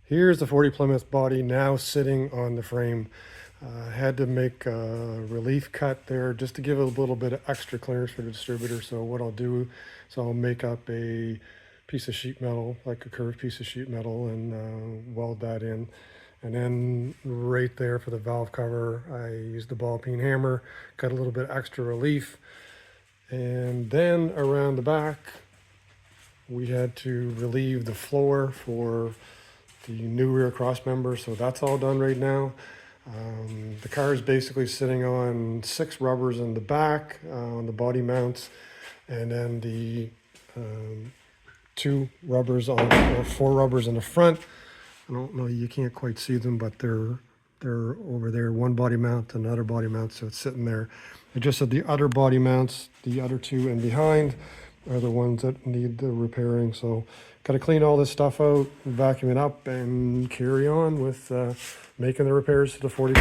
Here's the 40 Plymouth body now sitting on the frame. Had to make a relief cut there just to give it a little bit of extra clearance for the distributor. So what I'll do is I'll make up a piece of sheet metal, like a curved piece of sheet metal, and weld that in. And then right there for the valve cover, I used the ball peen hammer, cut a little bit extra relief. And then around the back, we had to relieve the floor for the new rear cross member. So that's all done right now. The car is basically sitting on 6 rubbers in the back, on the body mounts, and then the 2 rubbers on, or 4 rubbers in the front. I don't know, you can't quite see them, but they're over there, one body mount, another body mount, so it's sitting there. I just said the other body mounts, the other 2 in behind, are the ones that need the repairing. So got to clean all this stuff out, vacuum it up, and carry on with making the repairs to the 40.